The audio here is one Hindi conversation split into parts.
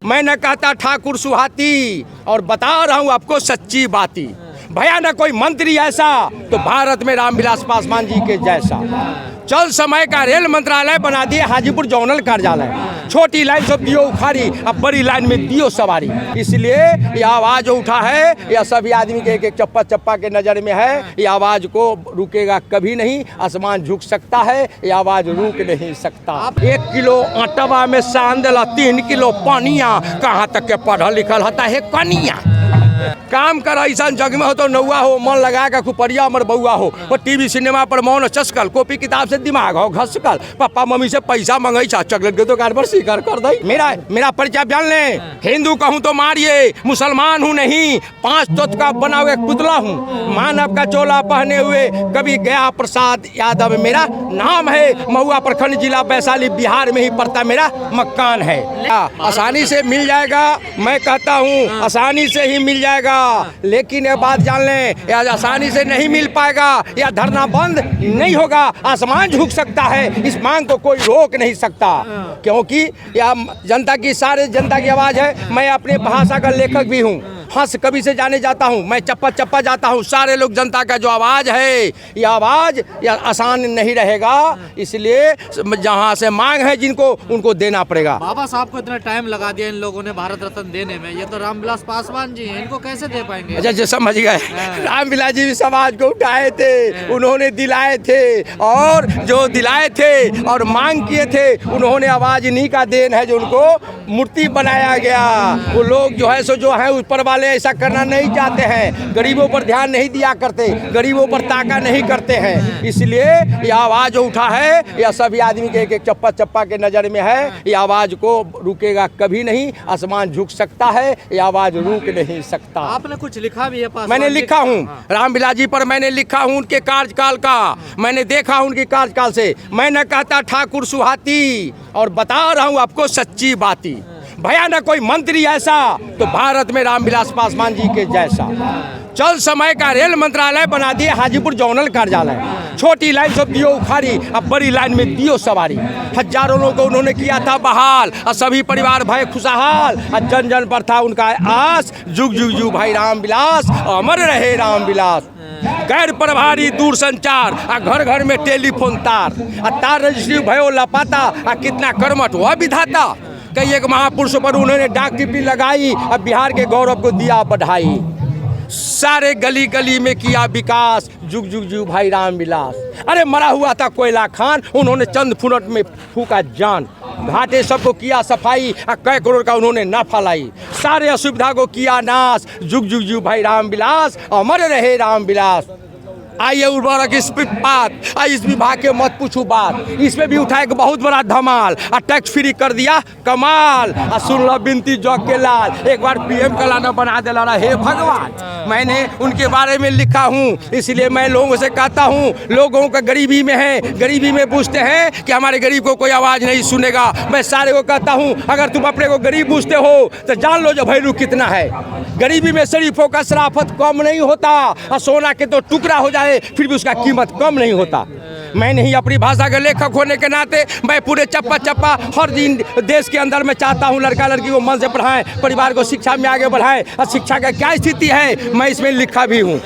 मैं न कहता ठाकुर सुहाती और बता रहा हूँ आपको सच्ची बाती। भया न कोई मंत्री ऐसा तो भारत में रामविलास पासवान जी के जैसा। चल समय का रेल मंत्रालय बना दिए हाजीपुर जोनल कार्यालय। छोटी लाइन सब दियो उखाड़ी, अब बड़ी लाइन में दियो सवारी। इसलिए ये आवाज जो उठा है यह सभी आदमी के एक एक चप्पा चप्पा के नजर में है। ये आवाज को रुकेगा कभी नहीं। आसमान झुक सकता है, ये आवाज रुक नहीं सकता। 1 किलो आटवा में सांदला 3 किलो पानिया, कहाँ तक के पढ़ल लिखल हता है कनिया। काम कर ऐसा जग में हो तो नौआ हो, मन लगा के खुपरिया अमर बउआ हो। वो टीवी सिनेमा पर मौन चस्कल, कॉपी किताब से दिमाग हो घसकल, पापा मम्मी से पैसा मंगाई चॉकलेट के दुकान पर स्वीकार कर दई। मेरा परिचय जान ले, हिंदू कहूँ तो मारिए, मुसलमान हूँ नहीं, 5 तत्व का बना हुआ एक पुतला हूँ। मानव का चोला पहने हुए कभी गया प्रसाद यादव मेरा नाम है। महुआ प्रखंड जिला वैशाली बिहार में ही पड़ता मेरा मकान है। आसानी से मिल जाएगा, मैं कहता हूँ आसानी से ही मिल जाएगा। लेकिन ये बात जान लें, या आसानी से नहीं मिल पाएगा या धरना बंद नहीं होगा। आसमान झुक सकता है, इस मांग को कोई रोक नहीं सकता, क्योंकि यह जनता की सारे जनता की आवाज़ है। मैं अपने भाषा का लेखक भी हूँ, हंस कभी से जाने जाता हूँ, मैं चप्पा चप्पा जाता हूँ। सारे लोग जनता का जो आवाज़ है, यह आवाज़ यह आसान नहीं रहेगा। इसलिए जहाँ से मांग है जिनको, उनको देना पड़ेगा। बाबा साहब को इतना टाइम लगा दिया इन लोगों ने भारत रत्न देने में, ये तो रामविलास पासवान जी हैं, इनको कैसे दे पाएंगे? अच्छा जो समझ गए, रामविलास जी भी समाज को उठाए थे, उन्होंने दिलाए थे, और जो दिलाए थे और मांग किए थे, उन्होंने आवाज़ इन्हीं का देन है जो उनको मूर्ति बनाया गया। वो लोग जो है सो जो है ऊपर वाले ऐसा करना नहीं चाहते हैं, गरीबों पर ध्यान नहीं दिया करते, गरीबों पर ताका नहीं करते हैं। इसलिए यह आवाज़ जो उठा है यह सभी आदमी के एक एक चप्पा चप्पा के नज़र में है। यह आवाज़ को रुकेगा कभी नहीं। आसमान झुक सकता है, यह आवाज़ रुक नहीं सकता। आपने कुछ लिखा भी है? मैंने लिखा हूँ रामविलास जी पर, मैंने लिखा हूँ उनके कार्यकाल का, मैंने देखा हूँ उनके कार्यकाल से। मैं न कहता ठाकुर सुहाती और बता रहा हूँ आपको सच्ची बाती। भया न कोई मंत्री ऐसा तो भारत में रामविलास पासवान जी के जैसा। चल समय का रेल मंत्रालय बना दिए हाजीपुर जोनल कार्यालय। छोटी लाइन सब दियो उखाड़ी, अब बड़ी लाइन में दियो सवारी। हजारों लोगों को उन्होंने किया था बहाल, और सभी परिवार भय खुशहाल। और जन जन पर था उनका आस, जुग जुग जुग भाई रामविलास, अमर रहे रामविलास। गैर प्रभारी दूर संचार, घर घर में टेलीफोन तार रजिस्ट्री भयो लापाता, कितना कर्मठ हुआ विधाता। कई एक महापुरुष पर उन्होंने डाक टिप्पणी लगाई, अब बिहार के गौरव को दिया बढ़ाई। सारे गली गली में किया विकास, जुग जुग जुग भाई रामविलास। अरे मरा हुआ था कोयला खान, उन्होंने चंद फुनट में फूका जान। घाटे सबको किया सफाई, कई करोड़ का उन्होंने नाफा लाई। सारे असुविधा को किया नाश, जुग जुग जुग भाई रामविलास, अमर रहे रामविलास। आइए उर्वरक इस विभाग के मत पूछू बात, इसमें भी उठा एक बहुत बड़ा धमाल। टैक्स फ्री कर दिया कमाल। सुन लो बिनती जग के लाल, एक बार PM का लाना बना देला हे भगवान। मैंने उनके बारे में लिखा हूँ, इसलिए मैं लोगों से कहता हूँ, लोगों का गरीबी में है, गरीबी में पूछते हैं कि हमारे गरीब को कोई आवाज़ नहीं सुनेगा। मैं सारे को कहता हूँ, अगर तुम अपने को गरीब पूछते हो तो जान लो जो वैल्यू कितना है। गरीबी में शरीफों का शराफत कम नहीं होता, और सोना के तो टुकड़ा हो जाए फिर भी उसका कीमत कम नहीं होता। मैं नहीं अपनी भाषा के लेखक होने के नाते मैं पूरे चप्पा चप्पा हर दिन देश के अंदर में चाहता हूँ लड़का लड़की को मन से पढ़ाएं, परिवार को शिक्षा में आगे बढ़ाएं। और शिक्षा का क्या स्थिति है मैं इसमें लिखा भी हूँ।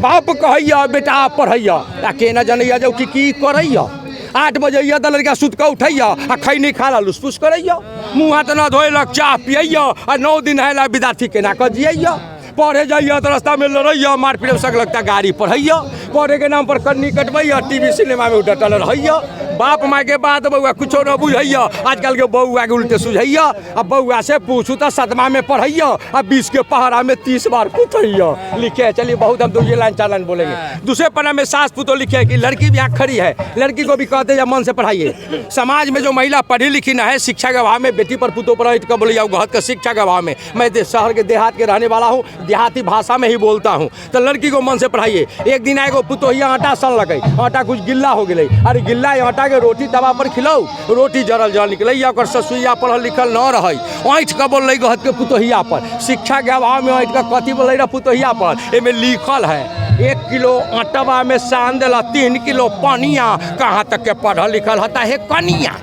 बाप कहैया बेटा पढ़ैया, के न जनैया जो की करैया। 8 बजे तो लड़का सुत के उठैया, आ खै नहीं खा लुसफुस करैया। मुँह हाथ न धोलक चाह पियैया, और 9 दिन है विद्यार्थी के ना कजियैया। पढ़े जाइए तो रास्ता में लड़ैया, मार पीट सक लगता गाड़ी पढ़ैया। पढ़े के नाम पर कन्नी कटबैया, टीवी सिनेमा में डटल रहैया। बाप माँ के बात बउआ कुछो न बुझैया, आजकल के बउआ के उल्टे सुझैया। अब बउआ से पूछू तो 7वां में पढ़ैया, अब 20 के पहरा में 30 बार पूछैया। लिखे चलिए बहुत हम 2 लाइन 4 लाइन बोलेंगे। दूसरे पन्ना में सास पुतो लिखे कि लड़की भी यहाँ खड़ी है, लड़की को भी कहते हैं मन से पढ़ाइए। समाज में जो महिला पढ़ी लिखी ना है, शिक्षा के अभाव में बेटी पर पुतों पर इट का बोलिए घत का शिक्षा के अभाव में। मैं शहर के देहात के रहने वाला हूँ, देहाती भाषा में ही बोलता हूँ। तो लड़की को मन से पढ़ाइए। एक दिन आएगो पुतोहिया आटा सन लगे, आटा कुछ गिल्ला हो गई, अरे गिल्ला आटा के रोटी तवा पर खिलाऊ, रोटी जरल जल निकलैया, ओकर ससुइया पढ़ल लिखल न रही, ऐठ के बोल गहत के पुतोहिया पर। शिक्षा के अभाव में ऐठ के कथी बोल रही पुतोहिया पर, एमें लिखल है 1 किलो आटवा में सांदला 3 किलो पानिया, कहाँ तक के पढ़ल लिखल हता है कनिया।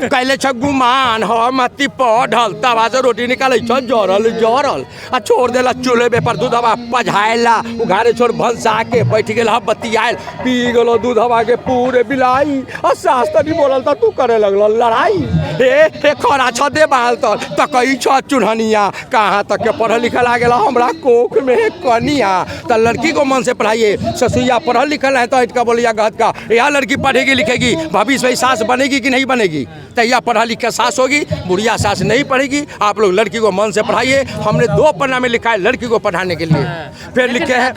कैले छ गुमान हम अति पढ़ल तवा से रोटी निकाले छ जरल जरल आ छोड़ देला चूल्हे पे पर दूधवा पझाएला उघारे छोड़ भंसा के बैठ गेल हम बतियाल पी गेलो दूधवा के पूरे बिलाई और सास तनी बोलल त तू करे लगल लड़ाई ए खरा छ दे बाल त कई छ चुनहनिया कहाँ तक के पढ़ल लिखल आ गेला हमरा कोख में कनिया त लड़की को मन से पढ़ाइए ससुइया पढ़ल लिखल है तो इटका बोलिया गहत का यह लड़की पढ़ेगी लिखेगी भविष्य में सास बनेगी कि नहीं बनेगी तैया पढ़ा लिखा सास होगी बुढ़िया सास नहीं पढ़ेगी आप लोग लड़की को मन से पढ़ाइए हमने 2 पन्ना में लिखा है लड़की को पढ़ाने के लिए फिर लिखे हैं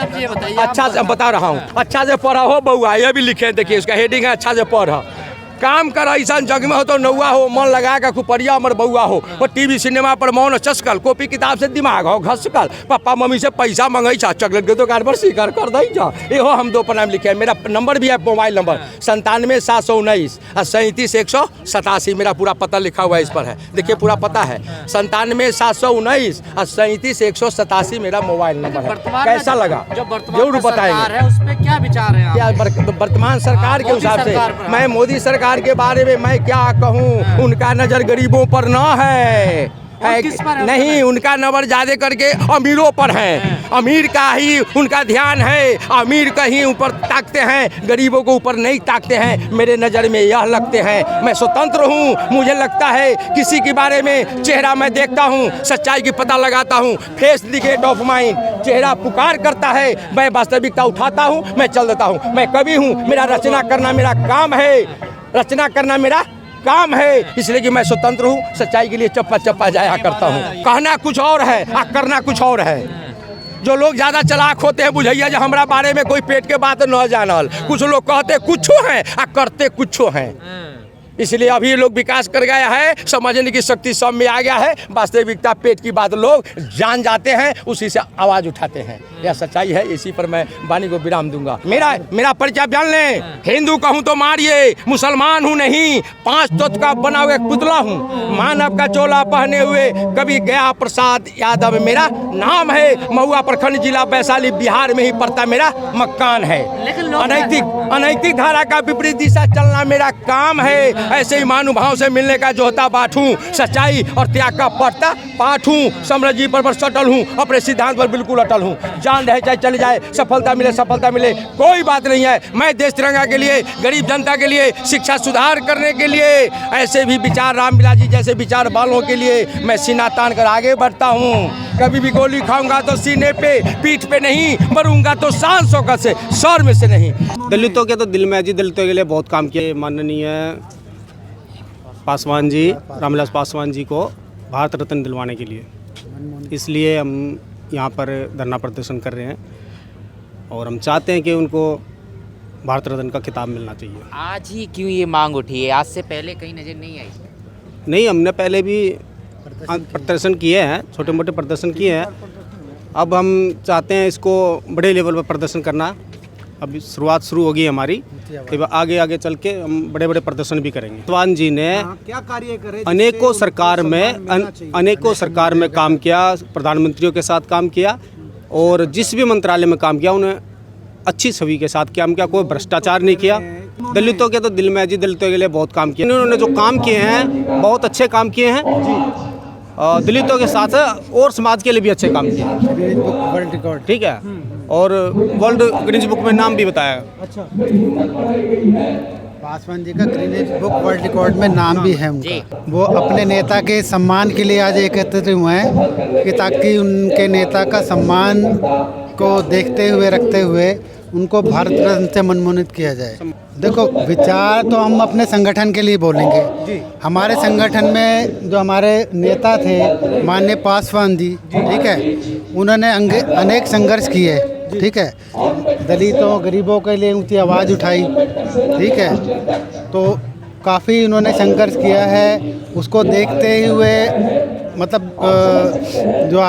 अच्छा से बता रहा हूँ अच्छा से पढ़ा हो बउआ ये भी लिखे हैं देखिए उसका हेडिंग है अच्छा से पढ़ा काम कर ऐसा जग में हो तो नौआ हो मन लगा कर खुपरिया अमर बउआ हो वो टीवी सिनेमा पर मौन चस्कल कॉपी किताब से दिमाग हो घसकल पापा मम्मी से पैसा मंगई छा चॉकलेट के दुकान पर सीकर कर दई जा एहो हम 2 पन्ना में लिखे हैं मेरा नंबर भी है मोबाइल नंबर 97 719 37 मेरा पूरा पता लिखा हुआ है इस पर है देखिए पूरा पता है 97 719 37 187 मेरा मोबाइल नंबर है कैसा लगा जरूर बताएंगे उस पर क्या विचार है क्या वर्तमान सरकार के हिसाब से मैं मोदी सरकार के बारे में मैं क्या कहूँ उनका नजर गरीबों पर ना है किस पर है नहीं उनका नंबर ज्यादा करके अमीरों पर है अमीर का ही उनका ध्यान है अमीर का ही ऊपर ताकते हैं गरीबों को ऊपर नहीं ताकते हैं मेरे नज़र में यह लगते हैं मैं स्वतंत्र हूँ मुझे लगता है किसी के बारे में चेहरा मैं देखता हूँ सच्चाई की पता लगाता हूँ face the gate of mind चेहरा पुकार करता है मैं वास्तविकता उठाता हूँ मैं चल देता हूँ मैं कवि हूँ मेरा रचना करना मेरा काम है रचना करना मेरा काम है इसलिए कि मैं स्वतंत्र हूँ सच्चाई के लिए चप्पा चप्पा जाया करता हूँ कहना कुछ और है और करना कुछ और है जो लोग ज्यादा चलाक होते हैं बुझैया जो हमारा बारे में कोई पेट के बात न जानल कुछ लोग कहते कुछो हैं और करते कुछो हैं इसलिए अभी लोग विकास कर गया है समझने की शक्ति सब में आ गया है वास्तविकता पेट की बात लोग जान जाते हैं उसी से आवाज उठाते हैं यह सच्चाई है इसी पर मैं वाणी को विराम दूंगा मेरा परिचय बयान लें हिंदू कहूँ तो मारिए मुसलमान हूँ नहीं 5 तत्व का बना हुआ एक पुतला हूँ मानव का चोला पहने हुए कभी गया प्रसाद यादव मेरा नाम है महुआ प्रखंड जिला वैशाली बिहार में ही पड़ता मेरा मकान है अनैतिक धारा का विपरीत दिशा चलना मेरा काम है ऐसे ही महानुभाव से मिलने का जोहता बाट हूँ सच्चाई और त्याग का पढ़ता पाठ हूँ साम्राज्य पर सटल हूँ अपने सिद्धांत पर बिल्कुल अटल हूँ जान रहे चाहे चले जाए सफलता मिले कोई बात नहीं है मैं देश तिरंगा के लिए गरीब जनता के लिए शिक्षा सुधार करने के लिए ऐसे भी विचार रामविलास जी जैसे विचार वालों के लिए मैं सीना तान कर आगे बढ़ता हूँ कभी भी गोली खाऊंगा तो सीने पे पीठ पे नहीं मरूंगा तो शान शौकत से सर में से नहीं दलितों के तो दिल में है जी दलितों के लिए बहुत काम किए माननीय पासवान जी रामविलास पासवान जी को भारत रत्न दिलवाने के लिए इसलिए हम यहाँ पर धरना प्रदर्शन कर रहे हैं और हम चाहते हैं कि उनको भारत रत्न का खिताब मिलना चाहिए। आज ही क्यों ये मांग उठी है आज से पहले कहीं नज़र नहीं आई? नहीं हमने पहले भी प्रदर्शन किए हैं छोटे मोटे प्रदर्शन किए हैं अब हम चाहते हैं इसको बड़े लेवल पर प्रदर्शन करना अभी शुरुआत शुरू होगी हमारी तो आगे आगे चल के हम बड़े बड़े प्रदर्शन भी करेंगे। पासवान जी ने क्या कार्य करे अनेकों सरकार में काम किया प्रधानमंत्रियों के साथ काम किया और जिस भी मंत्रालय में काम किया उन्हें अच्छी छवि के साथ काम किया कोई भ्रष्टाचार नहीं किया। दलितों के तो दिल में जी दलितों के लिए बहुत काम किया उन्होंने जो काम किए हैं बहुत अच्छे काम किए हैं दलितों के साथ और समाज के लिए भी अच्छे काम किए वर्ल्ड रिकॉर्ड ठीक है और वर्ल्ड गिनीज बुक में नाम भी बताया। अच्छा पासवान जी का गिनीज बुक वर्ल्ड रिकॉर्ड में नाम भी है उनका वो अपने नेता के सम्मान के लिए आज एकत्रित हुए हैं कि ताकि उनके नेता का सम्मान को देखते हुए रखते हुए उनको भारत रत्न से मनमोहित किया जाए। देखो विचार तो हम अपने संगठन के लिए बोलेंगे हमारे संगठन में जो हमारे नेता थे माननीय पासवान जी ठीक है उन्होंने अनेक संघर्ष किए ठीक है दलितों गरीबों के लिए ऊंची आवाज़ उठाई ठीक है तो काफ़ी उन्होंने संघर्ष किया है उसको देखते हुए मतलब जो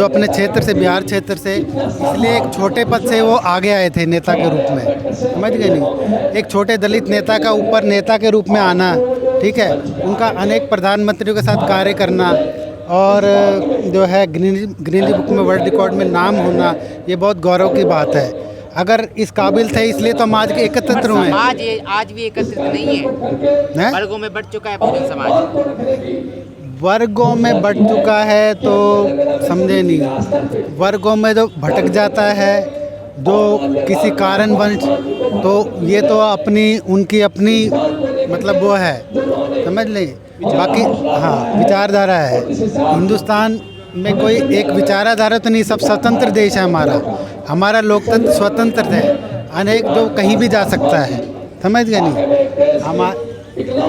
अपने क्षेत्र से बिहार क्षेत्र से इसलिए एक छोटे पद से वो आगे आए थे नेता के रूप में समझ गए नहीं एक छोटे दलित नेता का ऊपर नेता के रूप में आना ठीक है उनका अनेक प्रधानमंत्रियों के साथ कार्य करना और जो है गिनीज बुक में वर्ल्ड रिकॉर्ड में नाम होना ये बहुत गौरव की बात है। अगर इस काबिल थे इसलिए तो हम आज एकत्रित हुए हैं। समाज ये आज भी एकत्रित नहीं है, हैं? वर्गों में बट चुका है पूरे समाज। वर्गों में बट चुका है तो समझे नहीं, वर्गों में जो भटक जाता है जो किसी कारणवश, तो ये तो अपनी उनकी अपनी मतलब वो है, समझ लें। बाकी हाँ विचारधारा है, हिंदुस्तान में कोई एक विचारधारा तो नहीं, सब स्वतंत्र देश है हमारा लोकतंत्र स्वतंत्र है, अनेक जो कहीं भी जा सकता है, समझ गए नहीं।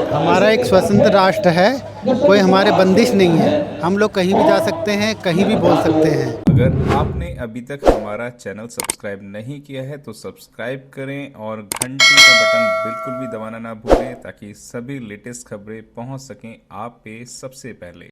हमारा एक स्वतंत्र राष्ट्र है, कोई हमारे बंदिश नहीं है, हम लोग कहीं भी जा सकते हैं, कहीं भी बोल सकते हैं। अगर आपने अभी तक हमारा चैनल सब्सक्राइब नहीं किया है तो सब्सक्राइब करें और घंटी का बटन बिल्कुल भी दबाना ना भूलें ताकि सभी लेटेस्ट खबरें पहुंच सकें आप पे सबसे पहले।